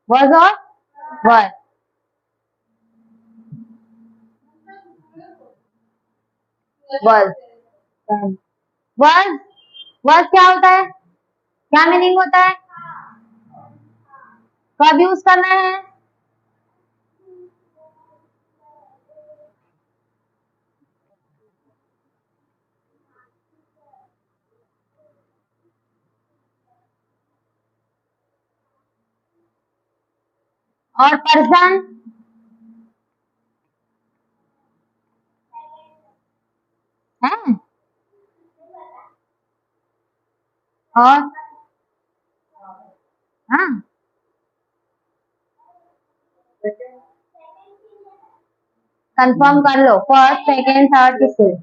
was और were। was was क्या होता है, क्या मीनिंग होता है, कब यूज करना है, और पर्सन है, और हाँ कंफर्म कर लो, फर्स्ट सेकेंड थर्ड किससे,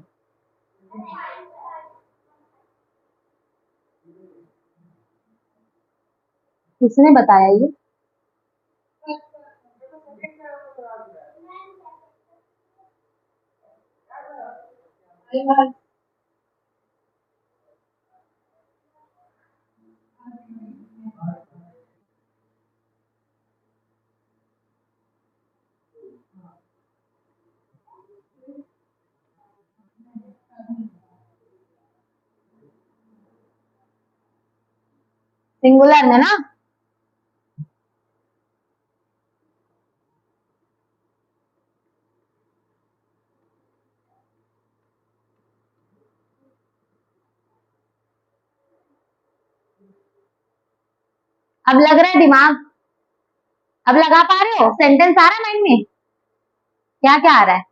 किसने बताया ये, सिंगुलर में ना। अब लग रहा है दिमाग, अब लगा पा रहे हो, सेंटेंस आ रहा है माइंड में, क्या क्या आ रहा है,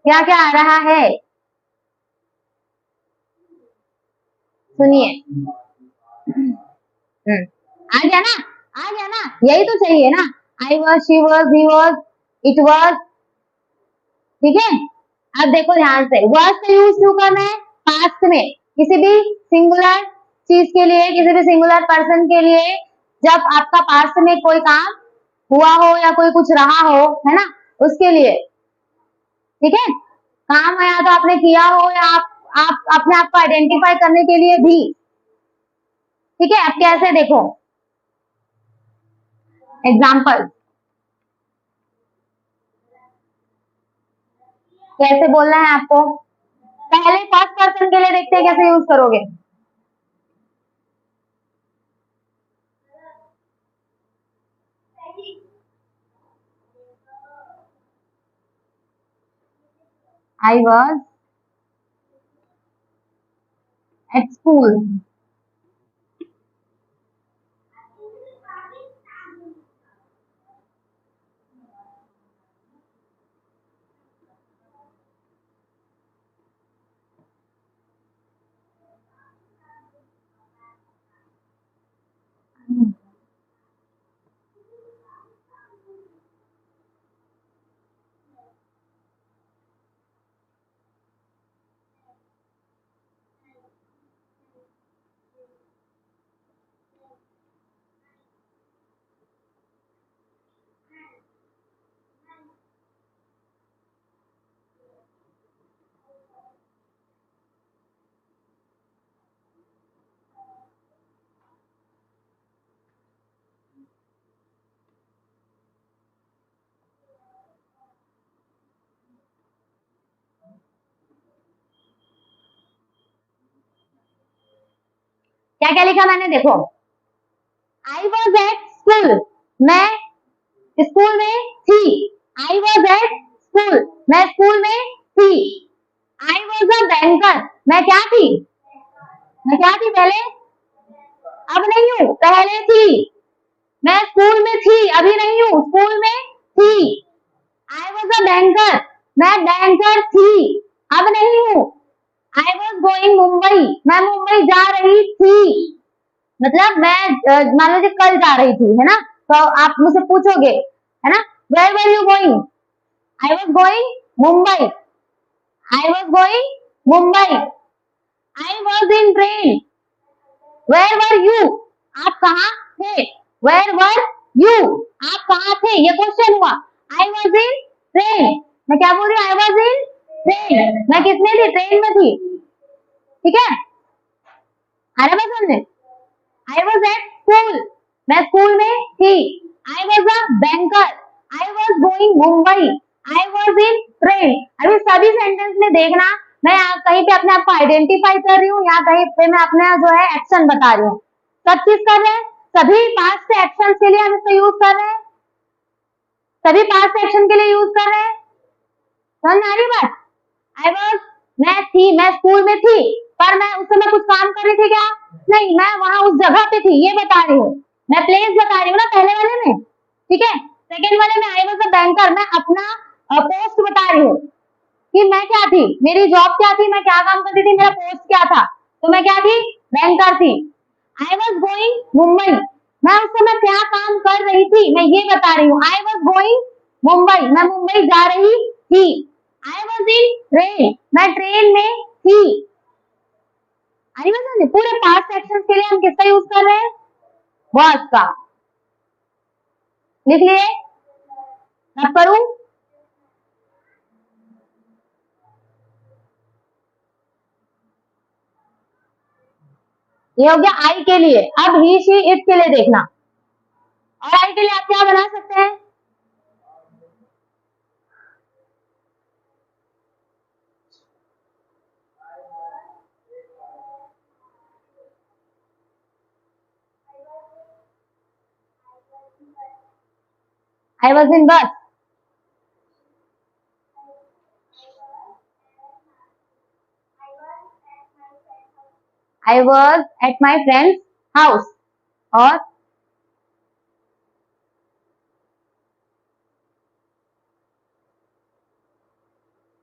क्या क्या आ रहा है, सुनिए। आ गया ना, आ गया ना, यही तो चाहिए ना, I was, she was, he was, it was, ठीक है। अब देखो ध्यान से, वॉज का यूज क्यों करना है, पास्ट में, किसी भी सिंगुलर चीज के लिए, किसी भी सिंगुलर पर्सन के लिए, जब आपका पास्ट में कोई काम हुआ हो या कोई कुछ रहा हो, है ना, उसके लिए, ठीक है, काम है या तो आपने किया हो या आप अपने आप को आइडेंटिफाई करने के लिए भी, ठीक है। अब कैसे देखो एग्जाम्पल, कैसे बोलना है आपको, पहले फर्स्ट पर्सन के लिए देखते हैं कैसे यूज करोगे। आई वॉज एट स्कूल, क्या क्या लिखा मैंने, देखो आई वॉज एट स्कूल, मैं स्कूल में थी, आई वॉज एट स्कूल, मैं स्कूल में थी, आई वॉज अ बैंकर, मैं क्या थी, मैं क्या थी पहले, अब नहीं हूँ, पहले थी, मैं स्कूल में थी, अभी नहीं हूँ, स्कूल में थी, आई वॉज अ बैंकर, मैं बैंकर थी, अब नहीं हूँ, आई वॉज गोइंग मुंबई, मैं मुंबई जा रही थी, मतलब मैं मान लीजिए कल जा रही थी, है ना, तो आप मुझसे पूछोगे, है ना, where were you going, I was going Mumbai, I was going Mumbai, I was in train, where were you, आप कहाँ थे, वेयर वर यू, आप कहाँ थे, ये क्वेश्चन हुआ, आई वॉज इन ट्रेन, मैं क्या बोल रही हूँ, आई वॉज इन ट्रेन, मैं किसमें थी, ट्रेन में थी, ठीक है, आ रहा है समझे, आई वॉज एट स्कूल, मैं स्कूल में थी। I was a banker, I was going Mumbai, I was in train. अभी सभी सेंटेंस में देखना मैं कहीं पे अपने आप को आइडेंटिफाई कर रही हूँ या कहीं पे मैं अपना जो है एक्शन बता रही हूँ। सब चीज कर रहे हैं, सभी पास्ट से एक्शन के लिए हम इसका यूज कर रहे हैं, सभी पास्ट एक्शन के लिए यूज कर रहे हैं। समझ आ रही बात? आई वॉज, मैं थी, मैं स्कूल में थी, पर मैं उस समय कुछ काम कर रही थी क्या? नहीं, मैं वहां उस जगह पे थी, ये बता रही हूँ। मैं प्लेस बता रही हूँ ना पहले वाले में, ठीक है। सेकेंड वाले में आई वॉज अ बैंकर, मैं अपना पोस्ट बता रही हूँ कि मैं क्या थी, मेरी जॉब क्या थी, मैं क्या काम करती थी, मेरा पोस्ट क्या था। तो मैं क्या थी? बैंकर थी। आई वॉज गोइंग मुंबई, मैं उस समय क्या काम कर रही थी, मैं ये बता रही हूँ। आई वॉज गोइंग मुंबई, मैं मुंबई जा रही थी। आई वॉज इन ट्रेन, मैं ट्रेन में थी। आई वॉज, पूरे पास्ट एक्शन के लिए हम किसका यूज कर रहे हैं? वॉज का। लिख लिए? अब करूं? ये हो गया आई के लिए। अब ही शी इट के लिए देखना। और आई के लिए आप क्या बना सकते हैं? आई was in bus, I was at my friend's house. और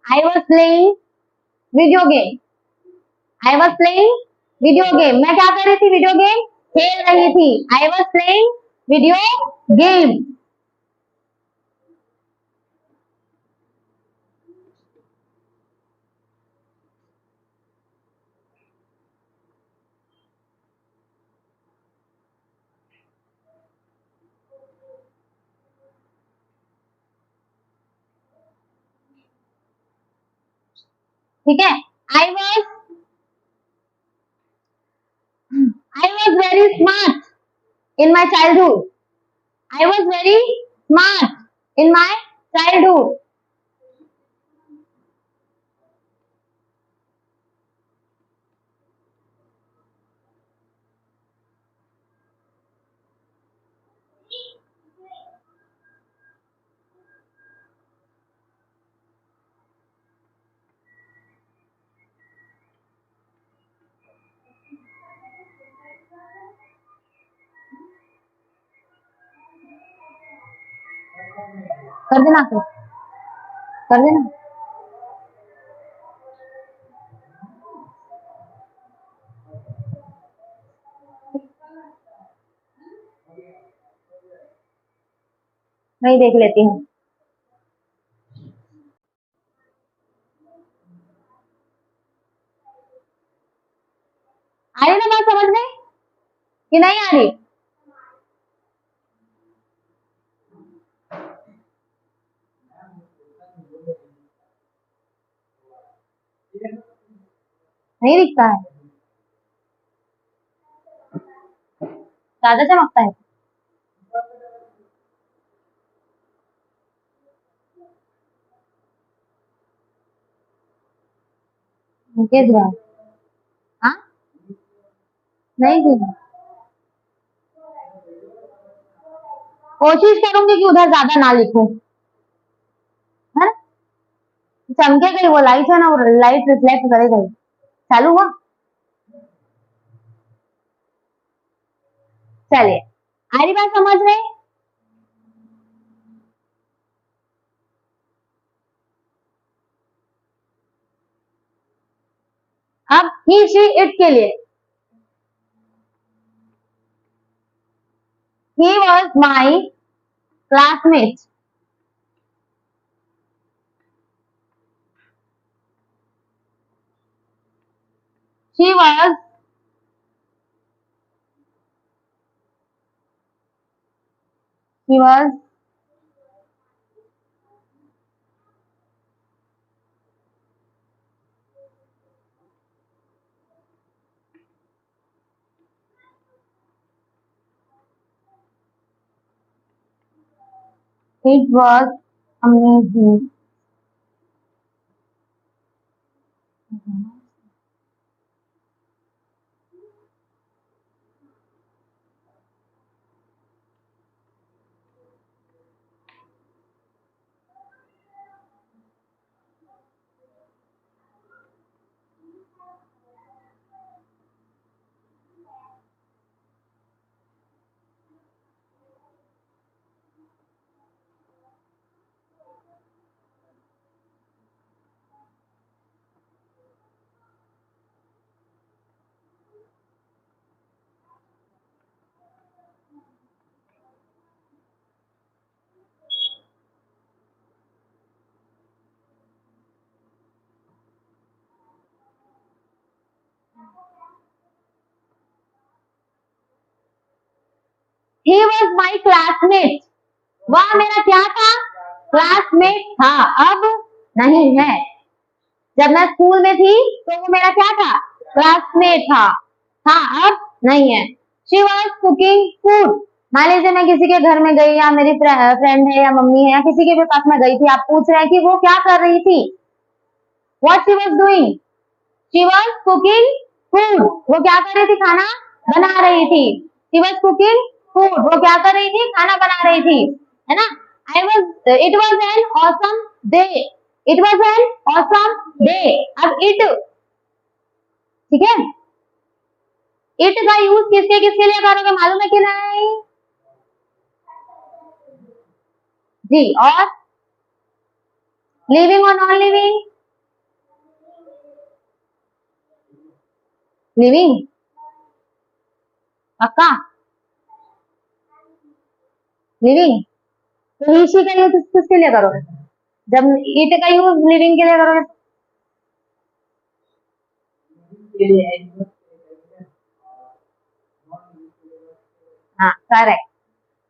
I was playing video game, I was playing video game, मैं क्या कर रही थी? वीडियो गेम खेल रही थी। आई वॉज प्लेइंग वीडियो गेम। ठीक है। I was, I was very smart in my childhood, I was very smart in my childhood. कर देना, कर देना। मैं देख लेती हूँ। आ रही ना बात समझ में कि नहीं आ रही? नहीं दिखता है, ज्यादा चमकता है। किस रहा? हाँ, नहीं दिख रहा। कोशिश करूंगी कि उधर ज्यादा ना लिखूं, है ना। चमकेगा ही, वो लाइट है ना, वो लाइट रिफ्लेक्ट करेगा ही। चालू हुआ? चलिए, आ रही बात समझ में? अब ही शी इट के लिए, he was my classmate, she was, she was It was amazing. He was my classmate. वह मेरा क्या था? क्लासमेट था। अब नहीं है। जब मैं स्कूल में थी तो वो मेरा क्या था? क्लासमेट था। हाँ, अब नहीं है। She was cooking food. मान लीजिए मैं किसी के घर में गई या मेरी फ्रेंड है या मम्मी है या किसी के भी पास में गई थी, आप पूछ रहे हैं कि वो क्या कर रही थी? What she was doing? She was cooking food. वो क्या कर रही थी? खाना बना रही थी। She was cooking food. वो क्या कर रही थी? खाना बना रही थी, है ना? It was an awesome day. It was an awesome day. अब it, ठीक है? It का यूज किसके किसके लिए करोगे, मालूम है कि नहीं? जी, और लिविंग और नॉन लिविंग? लिविंग, पक्का? लिविंग। तो ही शी का यूज किसके लिए करोगे? जब इट का यूज लिविंग के लिए करोगे। हाँ, करेक्ट।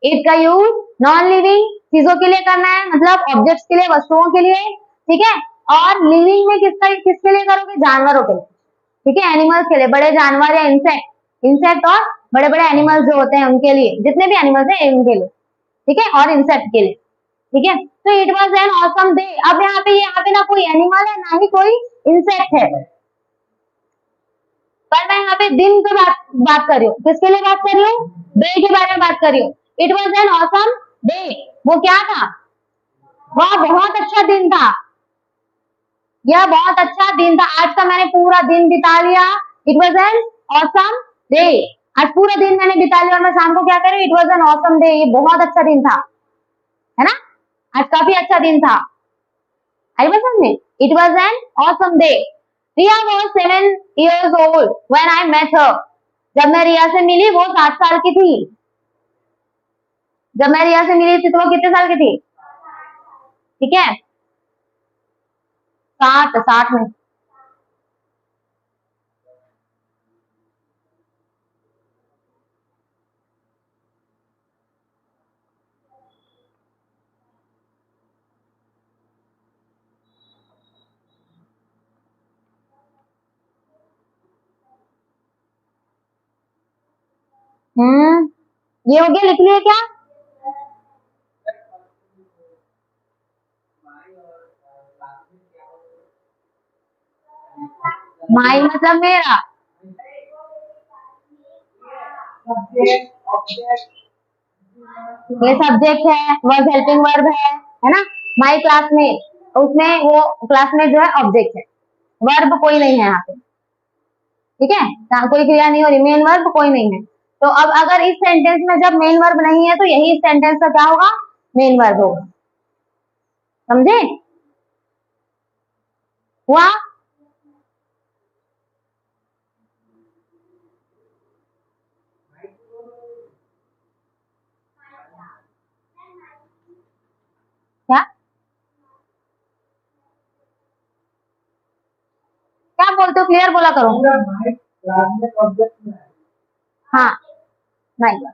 इट का यूज नॉन लिविंग चीजों के लिए करना है, मतलब ऑब्जेक्ट्स के लिए, वस्तुओं के लिए, ठीक है? और लिविंग में किसके लिए करोगे? जानवरों के लिए, ठीक है? एनिमल्स के लिए, बड़े जानवर या इंसेक्ट, इंसेक्ट और बड़े बड़े एनिमल्स जो होते हैं उनके लिए, जितने भी एनिमल्स हैं उनके लिए, ठीक है? और इंसेक्ट के लिए, ठीक है? तो it was an awesome day. अब यहाँ पे ना कोई एनिमल है ना ही कोई इंसेक्ट है, पर मैं यहाँ पे दिन पे बात कर रही हूँ। किसके लिए बात कर रही हूँ? डे के बारे में बात कर रही हूँ। It was an awesome day. वो क्या था? वह बहुत अच्छा दिन था। यह बहुत अच्छा दिन था। आज का मैंने पूरा दिन बिता लिया। It was an awesome day. आज पूरा दिन मैंने बिता लिया और मैं शाम को क्या कर रही हूँ? It was an awesome day. ये बहुत अच्छा दिन था, है ना? आज काफी अच्छा दिन था। आई बात समझ में? It was an awesome day. Riya was 7 years old when I met her. जब मैं रिया से मिली वो 7 साल की थी। जब मैं रिया से मिली थी तो वो कितने साल की थी? ठीक है, 60 में। ये हो गया, लिख लिया क्या? माई मतलब मेरा, ये सब्जेक्ट है, वर्ब हेल्पिंग वर्ब है ना? माई क्लासमेट, उसमें वो क्लासमेट जो है ऑब्जेक्ट है, वर्ब कोई नहीं है यहाँ पे, ठीक है? कोई क्रिया नहीं हो रही, मेन वर्ब कोई नहीं है। तो अब अगर इस सेंटेंस में जब मेन वर्ब नहीं है तो यही इस सेंटेंस का क्या होगा? मेन वर्ब होगा। समझे? हुआ? क्या क्या बोलते हो? क्लियर बोला करो। हाँ, नहीं।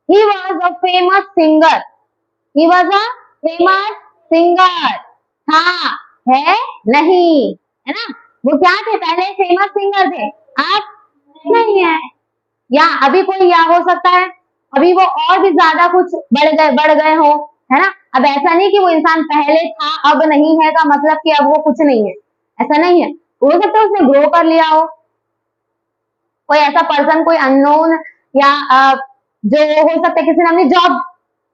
He was a famous singer. He was a famous singer. था, है, नहीं, है ना? वो क्या थे? पहले फेमस सिंगर थे, अब नहीं है। या अभी कोई या हो सकता है, अभी वो और भी ज्यादा कुछ बढ़ गए हो, है ना? अब ऐसा नहीं कि वो इंसान पहले था अब नहीं है का मतलब कि अब वो कुछ नहीं है, ऐसा नहीं है। हो सकता है उसने ग्रो कर लिया हो, कोई ऐसा पर्सन, कोई अननोन, या जो हो सकता है किसी ने अपनी जॉब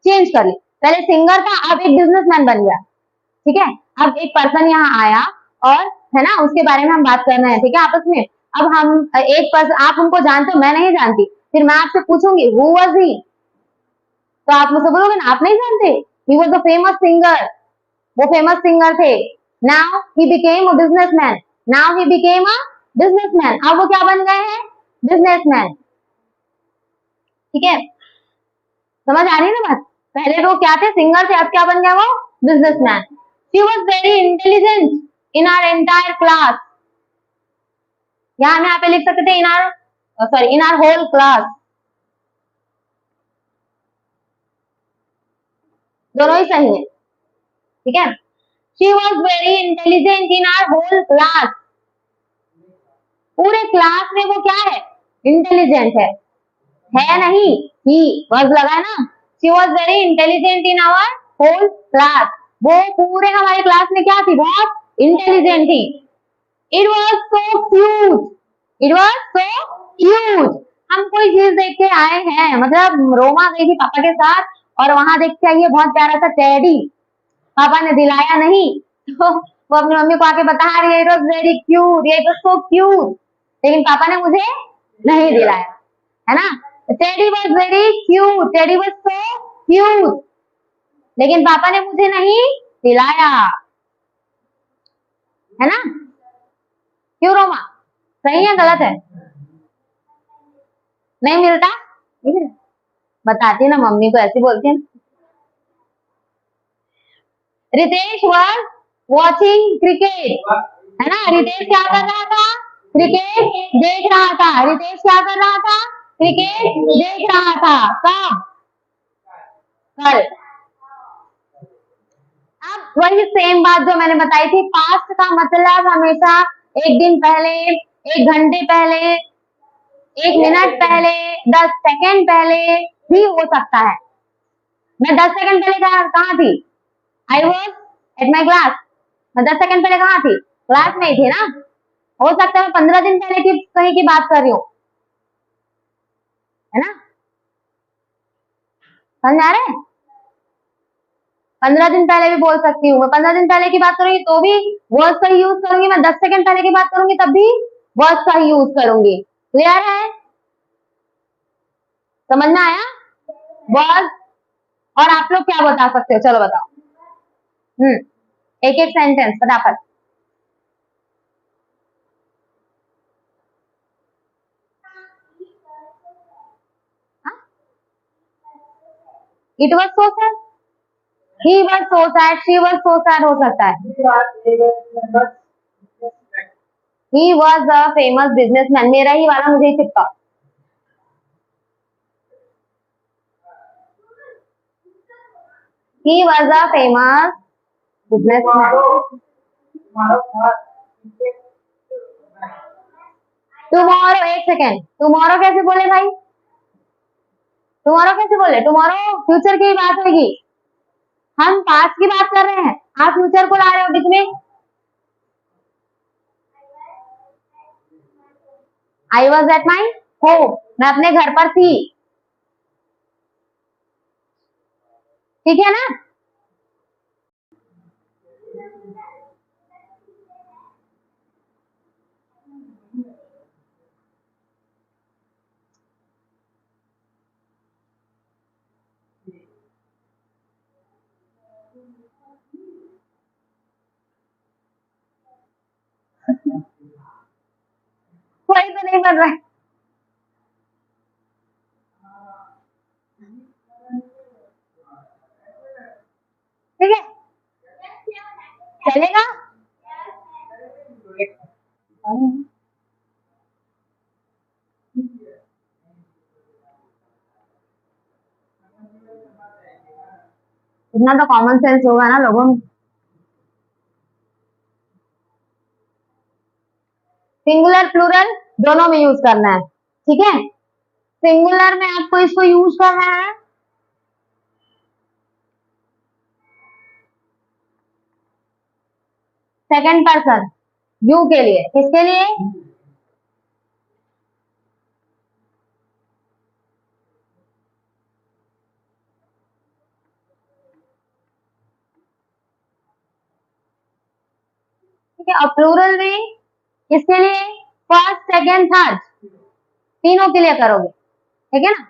चेंज कर ली, पहले सिंगर था अब एक बिजनेसमैन बन गया, ठीक है? अब एक पर्सन यहाँ आया और, है ना, उसके बारे में हम बात करना है, ठीक है, आपस में। अब हम एक पर्सन, आप उनको जानते हो, मैं नहीं जानती, फिर मैं आपसे पूछूंगी हु वाज ही, तो आप मुझसे बोलोगे ना आप नहीं जानते, he was a famous singer, वो फेमस सिंगर थे। Now he became a businessman, now he became a businessman, अब वो क्या बन गए हैं? बिजनेसमैन, ठीक है? समझ आ रही है ना बात? पहले वो क्या थे? सिंगर थे, अब क्या बन गया वो? Businessman. She was very intelligent in our entire class, यहाँ हम यहाँ पे लिख सकते थे in our, sorry, in our whole class, दोनों ही सही है, ठीक है? She was very intelligent in our whole class, पूरे क्लास में वो क्या है? इंटेलिजेंट है नहीं, ही वर्ब लगा है ना। She was very intelligent in our whole class, वो पूरे हमारे क्लास में क्या थी? बहुत इंटेलिजेंट थी। It was so cute, it was so cute, हम कोई चीज देख के आए हैं, मतलब रोमा गई थी पापा के साथ और वहां देख के आई है बहुत प्यारा सा टेडी, पापा ने दिलाया नहीं, तो वो अपनी मम्मी को आके बता रही है it was very cute, it was so cute, लेकिन पापा ने मुझे नहीं दिलाया, है ना? Teddy was very cute, teddy was so cute, लेकिन पापा ने मुझे नहीं दिलाया, है ना? क्यों रोमा? सही है गलत है? नहीं मिलता, ठीक है, बताती ना मम्मी को, ऐसी बोलती है। रितेश वॉज वॉचिंग क्रिकेट, है ना? रितेश क्या कर रहा था? क्रिकेट देख रहा था, रितेश क्या कर रहा था? क्रिकेट देख रहा था, कब? कल। अब वही सेम बात जो मैंने बताई थी, पास्ट का मतलब हमेशा एक दिन पहले, एक घंटे पहले, एक मिनट पहले, 10 सेकंड पहले ही हो सकता है। मैं 10 सेकंड पहले कहाँ थी? आई वॉज एट माई क्लास, मैं 10 सेकंड पहले कहाँ थी? क्लास में ही थी ना। हो सकता है मैं 15 दिन पहले की कहीं की बात कर रही हूँ, है ना? समझ आ रहा है? 15 दिन पहले भी बोल सकती हूँ, मैं 15 दिन पहले की बात करूंगी तो भी वर्ड का यूज करूंगी, मैं 10 सेकंड पहले की बात करूंगी तब भी वर्ड का यूज करूंगी। क्लियर है? समझ में आया? वर्ड। और आप लोग क्या बता सकते हो? चलो बताओ। एक एक सेंटेंस फटाफट। It was so sad, he was so sad, she was so sad हो सकता है। He was a famous businessman, मेरा ही वाला मुझे ही चिपका। He was a famous businessman. Tomorrow, एक सेकेंड, टुमारो कैसे बोले भाई? टुमारो कैसे बोले? टुमारो फ्यूचर की बात होगी, हम पास्ट की बात कर रहे हैं, आप फ्यूचर को ला रहे हो बीच में। आई वॉज एट माई होम, मैं अपने घर पर थी, ठीक है ना? कोई तो नहीं बन रहा है, ठीक है, चलेगा। इतना तो कॉमन सेंस होगा ना लोगों में। सिंगुलर प्लूरल दोनों में यूज करना है, ठीक है। सिंगुलर में आपको इसको यूज करना है सेकंड पर्सन यू के लिए, किसके लिए? ठीक है, और प्लूरल में किसके लिए? फर्स्ट सेकंड थर्ड, तीनों के लिए करोगे, ठीक है ना।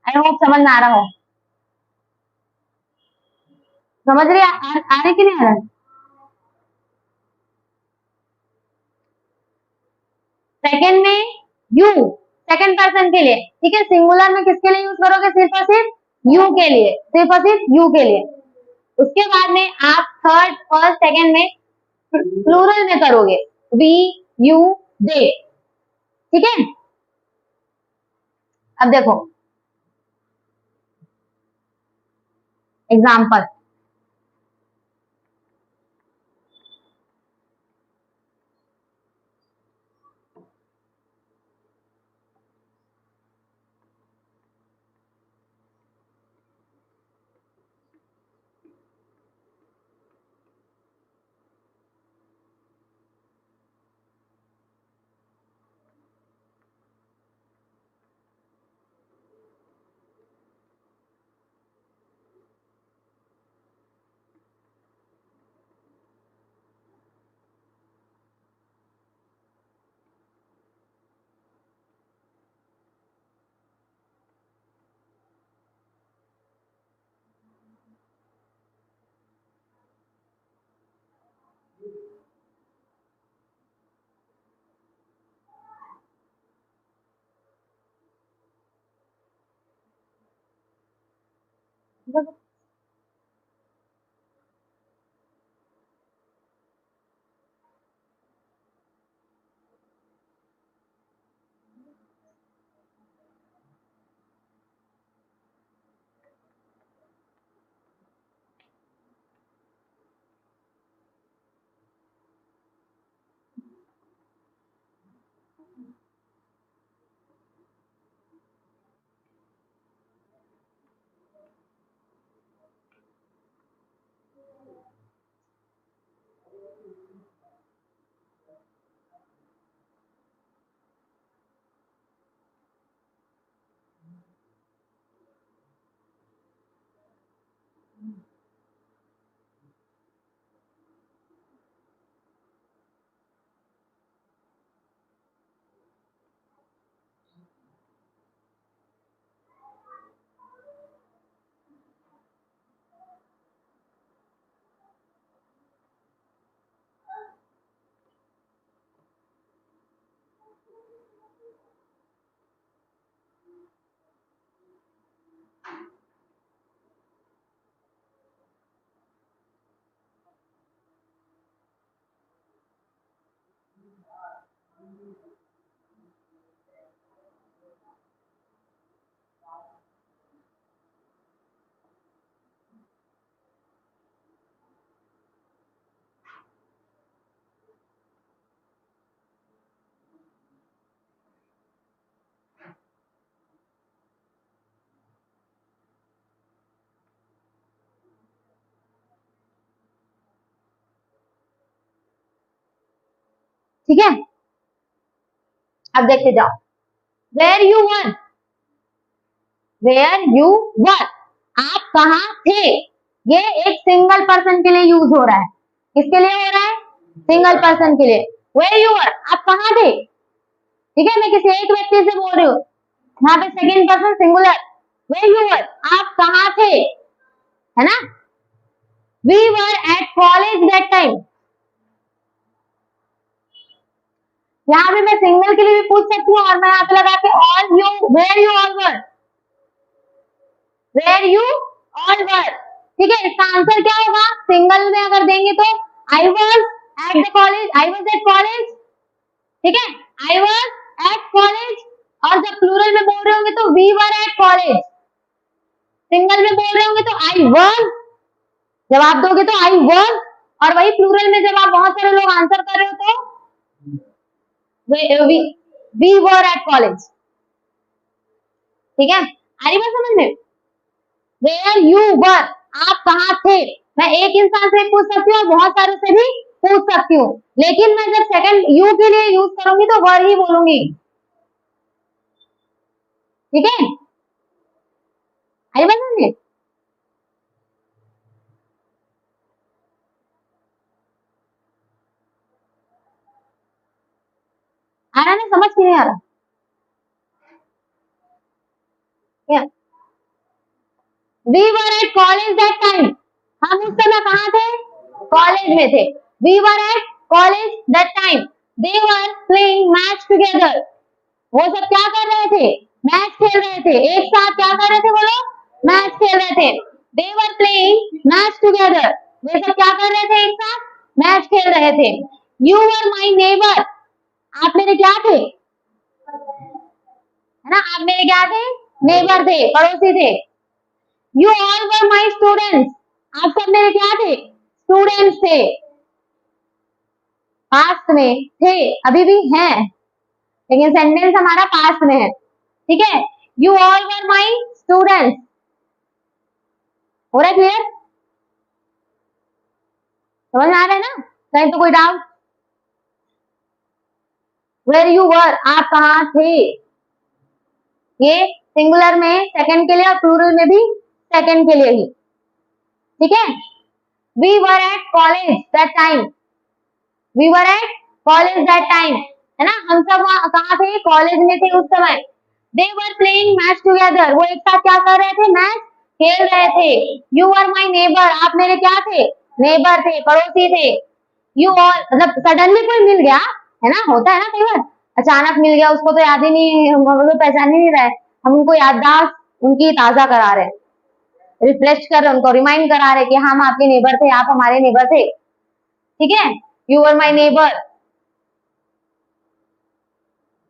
आई होप समझ में आ रहा हो, समझ रही आ रही कि नहीं आ रहा? सेकंड में यू, सेकंड पर्सन के लिए, ठीक है। सिंगुलर में किसके लिए यूज करोगे? सिर्फ और सिर्फ यू के लिए, सिर्फ और सिर्फ यू के लिए। उसके बाद में आप थर्ड फर्स्ट सेकंड में प्लूरल में करोगे, वी यू दे, ठीक है। अब देखो एग्जाम्पल, ठीक है, अब देखते जाओ। Where you were, where you were, आप कहाँ थे। ये एक सिंगल पर्सन के लिए यूज हो रहा है। किसके लिए हो रहा है? सिंगल पर्सन के लिए। वेयर यू वर, आप कहाँ थे। ठीक है, मैं किसी एक व्यक्ति से बोल रही हूँ, यहाँ पे second person singular. Where you were, आप कहाँ थे, है ना। We were at college that time, यहाँ पे मैं सिंगल के लिए भी पूछ सकती हूँ और मैं यहाँ पे लगा के all you, where you all were, where you all were. ठीक है, इसका आंसर क्या होगा? सिंगल में अगर देंगे तो आई was at the college, I was at college. ठीक है, आई वॉज एट कॉलेज। और जब प्लूरल में बोल रहे होंगे तो we were at college. Single में बोल रहे होंगे तो आई वॉज, जब आप दोगे तो आई वॉज, और वही प्लूरल में जब आप बहुत सारे लोग आंसर कर रहे हो तो वी वर एट कॉलेज। ठीक है, आ रही बात समझ में? वेयर यू वर, आप कहाँ थे। मैं एक इंसान से पूछ सकती हूँ और बहुत सारे से भी पूछ सकती हूँ, लेकिन मैं जब सेकंड यू के लिए यूज करूंगी तो वर ही बोलूंगी। ठीक है, आई बात समझ में? आ रहा है, समझ क्यों नहीं आ रहा? We were at college that time, हम उस समय कहाँ थे? कॉलेज में थे। We were at college that time, they were playing match together, वो सब क्या कर रहे थे? मैच खेल रहे थे। एक साथ क्या कर रहे थे वो लोग? मैच खेल रहे थे। दे वर प्लेइंग मैच टुगेदर, वे सब क्या कर रहे थे? एक साथ मैच खेल रहे थे। यू वर माई नेबर, आप मेरे क्या थे, है ना, आप मेरे क्या थे? नेबर थे, पड़ोसी थे। You all were my students, आप सब मेरे क्या थे? स्टूडेंट्स थे। पास्ट में थे, अभी भी हैं, लेकिन सेंटेंस हमारा पास्ट में है। ठीक है, you all were my students. हो रहा है क्लियर? समझ में आ रहा है ना? कहीं तो कोई डाउट? वेयर यू वर, आप कहाँ थे। ये सिंगुलर में सेकंड के लिए और प्लूरल में भी सेकंड के लिए ही। ठीक है, we were at college that time, we were at college that time, है ना, हम सब कहाँ थे? कॉलेज में थे उस समय। दे वर प्लेइंग मैच टुगेदर, वो एक साथ क्या कर रहे थे? मैच खेल रहे थे। यू वर माई नेबर, आप मेरे क्या थे? नेबर थे, पड़ोसी थे। यू ऑल, मतलब सडनली कोई मिल गया, है ना, होता है ना कई बार, अचानक मिल गया, उसको तो याद ही नहीं, हम लोग पहचान ही नहीं रहे, हम उनको याददाश्त उनकी ताजा करा रहे, रिफ्रेश कर रहे, उनको रिमाइंड करा रहे कि हम आपके नेबर थे, आप हमारे नेबर थे। ठीक है, you were my neighbour,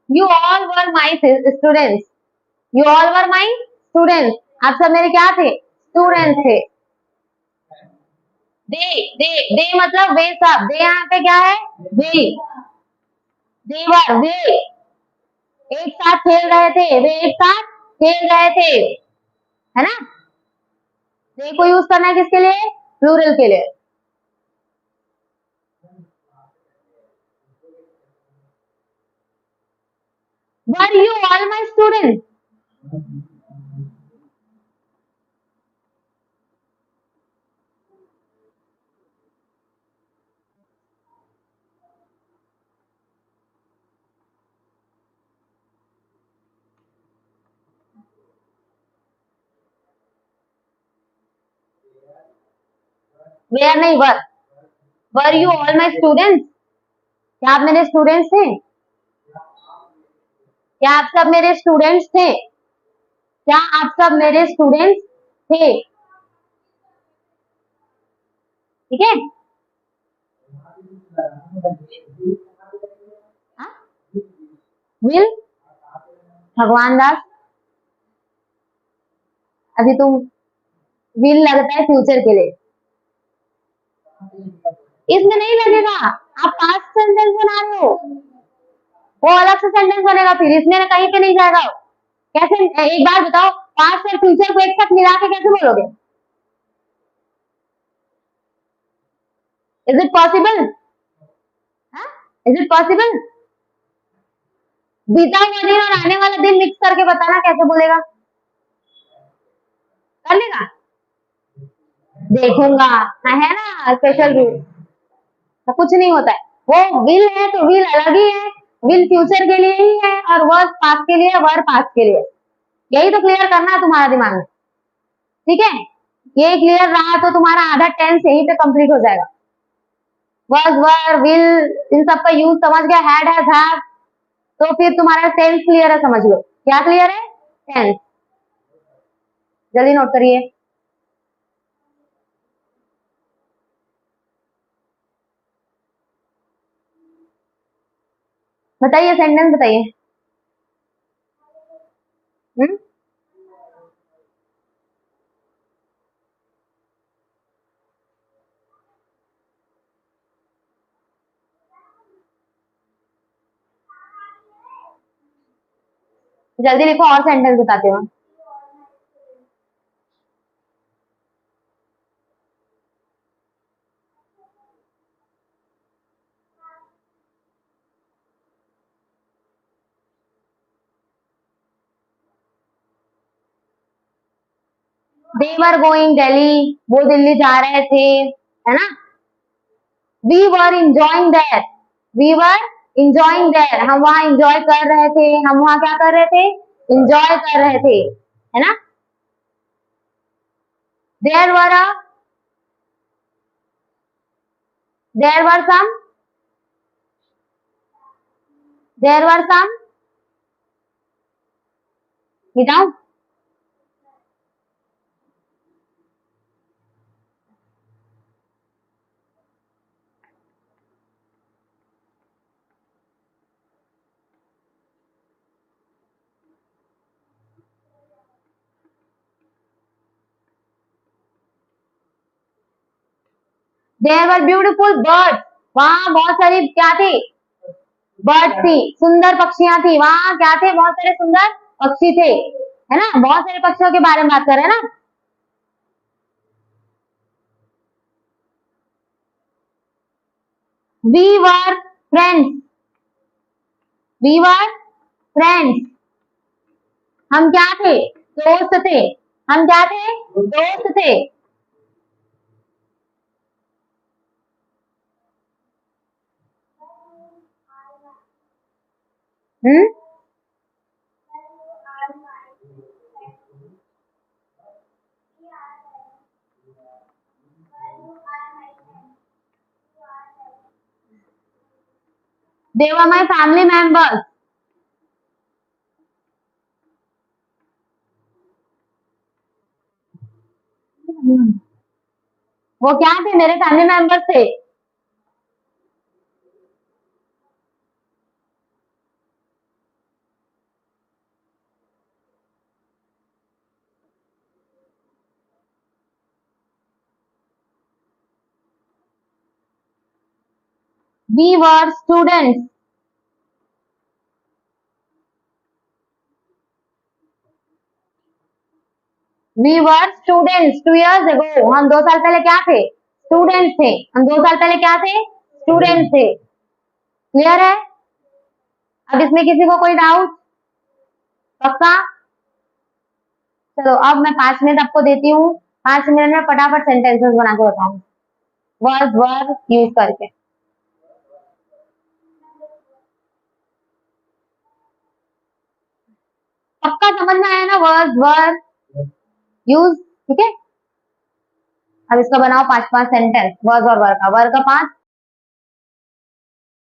you all were my students, you all were my students, आप सब मेरे क्या थे? स्टूडेंट्स थे। दे मतलब वे सब, दे यहाँ पे क्या है? वे, देवर, वे एक साथ खेल रहे थे, वे एक साथ खेल रहे थे, है ना। दे को यूज करना है किसके लिए? प्लूरल के लिए। Were you all my student, where नहीं, were you all my students, क्या आप मेरे स्टूडेंट्स थे? क्या आप सब मेरे स्टूडेंट्स थे? क्या आप सब मेरे स्टूडेंट्स थे? ठीक है, विल, भगवान दास, अभी तुम विल लगता है फ्यूचर के लिए, इसमें नहीं लगेगा, आप पास्ट सेंटेंस बना रहे हो, वो अलग से सेंटेंस बनेगा, फिर इसमें कहीं पे नहीं जाएगा। कैसे, एक बार बताओ, पास्ट और फ्यूचर को एक साथ मिला के कैसे बोलोगे? Is it possible? Is it possible? बीता हुआ दिन और आने वाला दिन मिक्स करके बताना कैसे बोलेगा, कर लेगा? देखूंगा, है ना स्पेशल रूल। तो कुछ नहीं होता है, वो विल है तो विल अलग ही है, विल फ्यूचर के लिए ही है और वर्ब पास्ट के लिए, वर्ब पास्ट के लिए। यही तो क्लियर करना है तुम्हारा दिमाग में, ठीक है? ये क्लियर रहा तो तुम्हारा आधा टेंस यहीं पे कंप्लीट हो जाएगा। was were will इन सब का यूज समझ गया, had has have, तो फिर तुम्हारा टेंस क्लियर है, समझ लो क्या क्लियर है, टेंस। जल्दी नोट करिए, बताइए सेंटेंस बताइए। जल्दी लिखो और सेंटेंस बताते हो। दे वर गोइंग दिल्ली, वो दिल्ली जा रहे थे, है ना? We were enjoying there, we were enjoying there, हम वहां इंजॉय कर रहे थे, हम वहां क्या कर रहे थे, इंजॉय कर रहे थे, है ना? There were a, there were some, there were some, मिटाऊं? देयर वर ब्यूटीफुल बर्ड्स, वहां बहुत सारी क्या थी, बर्ड्स थी, सुंदर पक्षियां थी, वहां क्या थे, बहुत सारे सुंदर पक्षी थे, है ना? बहुत सारे पक्षियों के बारे में बात कर रहे हैं ना। We were friends, we were friends, हम क्या थे, दोस्त थे, हम क्या थे, दोस्त थे। हम्म, दे वर माई फैमिली मेंबर्स, वो क्या थे, मेरे फैमिली मेंबर्स थे। We were students, we were students 2 years ago, हम 2 साल पहले क्या थे, स्टूडेंट्स थे, हम 2 साल पहले क्या थे, स्टूडेंट्स थे। क्लियर है? अब इसमें किसी को कोई डाउट? पक्का? चलो अब मैं 5 मिनट आपको देती हूँ, 5 मिनट में फटाफट सेंटेंसेस बना के बताऊँ वर्ड वर्ड यूज करके। पक्का समझ में आया ना वर्ड वर्ड यूज? ठीक है, अब इसका बनाओ 5 5 सेंटेंस, वर्ड और वर्ड का 5